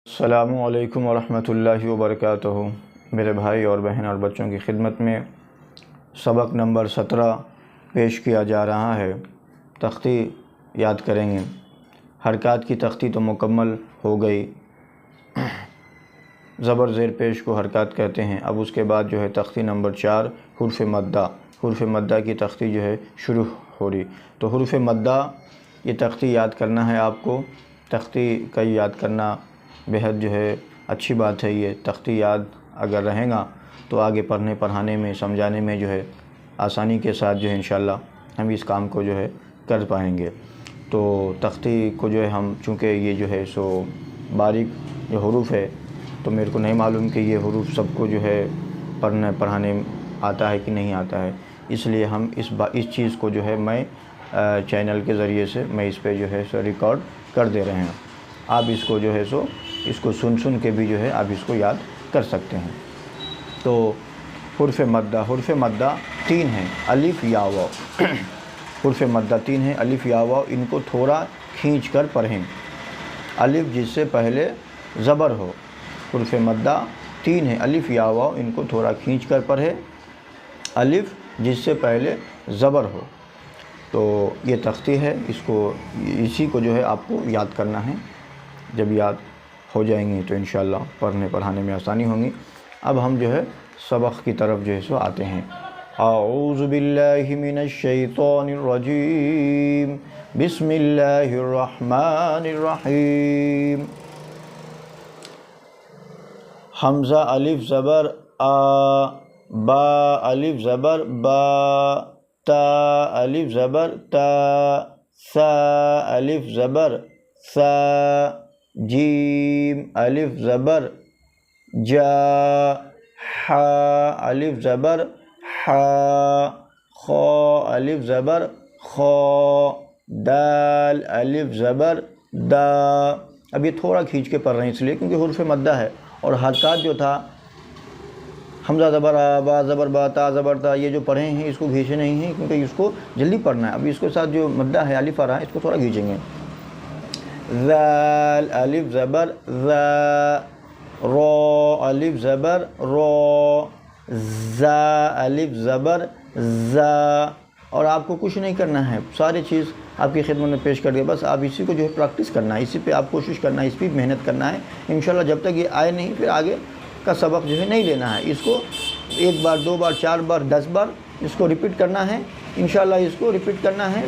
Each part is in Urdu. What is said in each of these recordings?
السلام علیکم ورحمۃ اللہ وبرکاتہ۔ میرے بھائی اور بہن اور بچوں کی خدمت میں سبق نمبر 17 پیش کیا جا رہا ہے۔ تختی یاد کریں گے۔ حرکات کی تختی تو مکمل ہو گئی، زبر زیر پیش کو حرکات کہتے ہیں۔ اب اس کے بعد جو ہے تختی نمبر 4 حرف مدہ، حرف مدہ کی تختی جو ہے شروع ہو رہی۔ تو حرف مدہ یہ تختی یاد کرنا ہے آپ کو۔ تختی کا یاد کرنا بہت جو ہے اچھی بات ہے۔ یہ تختی یاد اگر رہے گا تو آگے پڑھنے پڑھانے میں سمجھانے میں جو ہے آسانی کے ساتھ جو ہے انشاءاللہ ہم اس کام کو جو ہے کر پائیں گے۔ تو تختی کو جو ہے ہم چونکہ یہ جو ہے سو باریک جو حروف ہے تو میرے کو نہیں معلوم کہ یہ حروف سب کو جو ہے پڑھنے پڑھانے آتا ہے کہ نہیں آتا ہے، اس لیے ہم اس چیز کو جو ہے میں چینل کے ذریعے سے میں اس پہ جو ہے سو ریکارڈ کر دے رہے ہیں۔ آپ اس کو جو ہے سو اس کو سن کے بھی جو ہے آپ اس کو یاد کر سکتے ہیں۔ تو حرف مدہ 3 ہیں، الف یا واو۔ حرف مدہ 3 ہیں، الف یا واو، ان کو تھوڑا کھینچ کر پڑھیں۔ الف جس سے پہلے زبر ہو۔ حرف مدہ 3 ہیں، الف یا واو، ان کو تھوڑا کھینچ کر پڑھیں۔ الف جس سے پہلے زبر ہو۔ تو یہ تختی ہے، اسی کو جو ہے آپ کو یاد کرنا ہے۔ جب یاد ہو جائیں گے تو انشاءاللہ پڑھنے پڑھانے میں آسانی ہوں گی۔ اب ہم جو ہے سبق کی طرف جو ہے سو آتے ہیں۔ اعوذ باللہ من الشیطان الرجیم، بسم اللہ الرحمن الرحیم۔ حمزہ الف زبر آ، با الف زبر با، تا الف زبر تا، ثا الف زبر ثا، جیم الف زبر جا، حا الف زبر حا، خا الف زبر خا، دال الف زبر دا۔ اب یہ تھوڑا کھینچ کے پڑھ رہے ہیں اس لیے کیونکہ حرف مدہ ہے، اور حرکات جو تھا حمزہ زبر آ، با زبر با، تا زبر تا، یہ جو پڑھے ہیں اس کو کھینچے نہیں ہیں کیونکہ اس کو جلدی پڑھنا ہے۔ اب اس کے ساتھ جو مدہ ہے الف آ رہا ہے اس کو تھوڑا کھینچیں گے۔ ذال الف زبر ذا، را الف زبر را، زا الف زبر زا۔ اور آپ کو کچھ نہیں کرنا ہے، ساری چیز آپ کی خدمت میں پیش کر دیا، بس آپ اسی کو جو ہے پریکٹس کرنا ہے، اسی پہ آپ کوشش کرنا ہے، اس پہ محنت کرنا ہے انشاءاللہ۔ جب تک یہ آئے نہیں پھر آگے کا سبق جو ہے نہیں لینا ہے۔ اس کو 1 بار 2 بار 4 بار 10 بار اس کو ریپیٹ کرنا ہے انشاءاللہ۔ اس کو ریپیٹ کرنا ہے،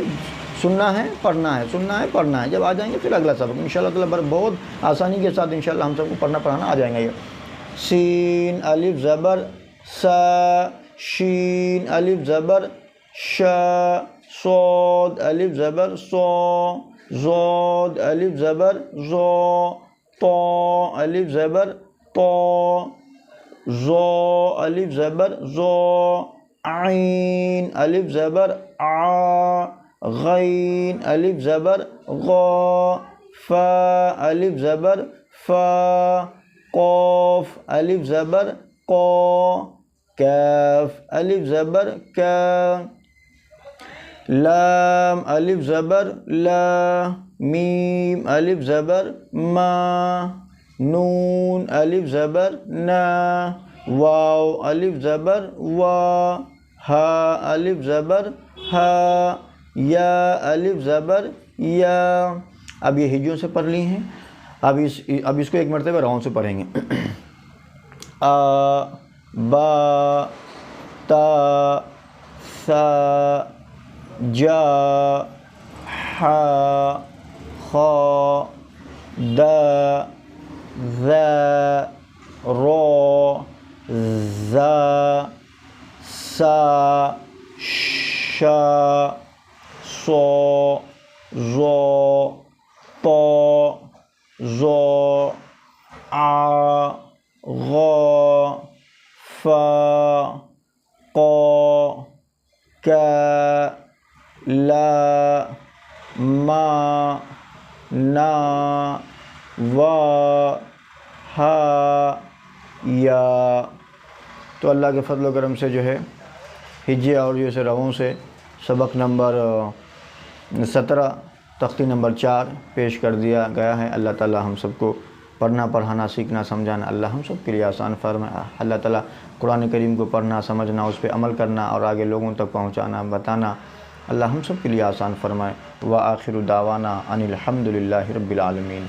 سننا ہے پڑھنا ہے، سننا ہے پڑھنا ہے۔ جب آ جائیں گے پھر اگلا سبق انشاءاللہ تعالیٰ بہت آسانی کے ساتھ انشاءاللہ ہم سب کو پڑھنا پڑھانا آ جائیں گا۔ یہ سین الف زبر سا، شین الف زبر شا، صاد الف زبر صا، ضاد الف زبر ضا، طا الف زبر طا، ظا الف زبر ظا، عین الف زبر عا، غین الف زبر غا، فا الف زبر فا، قاف الف زبر قا، کاف الف زبر کا، لام الف زبر لا، میم الف زبر ما، نون الف زبر نا، واو الف زبر وا، ہا الف زبر ہا، یا الف زبر یا۔ اب یہ ہجوں سے پڑھ لی ہیں، اب اس کو ایک مرتبہ راؤں سے پڑھیں گے۔ آ، با، تا، ثا، جا، حا، خا، دا، ذا، را، زا، سا، شا، صا، ظا، طا، ظا، عا، غا، فا، قا، کا، لا، ما، نا، وا، ہا، یا۔ تو اللہ کے فضل و کرم سے جو ہے ہجے اور جو سے رووں سے سبق نمبر 17 تختی نمبر 4 پیش کر دیا گیا ہے۔ اللہ تعالی ہم سب کو پڑھنا پڑھانا سیکھنا سمجھانا اللہ ہم سب کے لیے آسان فرمائے۔ اللہ تعالیٰ قرآن کریم کو پڑھنا سمجھنا اس پہ عمل کرنا اور آگے لوگوں تک پہنچانا بتانا اللہ ہم سب کے لیے آسان فرمائے۔ وآخر دعوانا ان الحمد للہ رب العالمین۔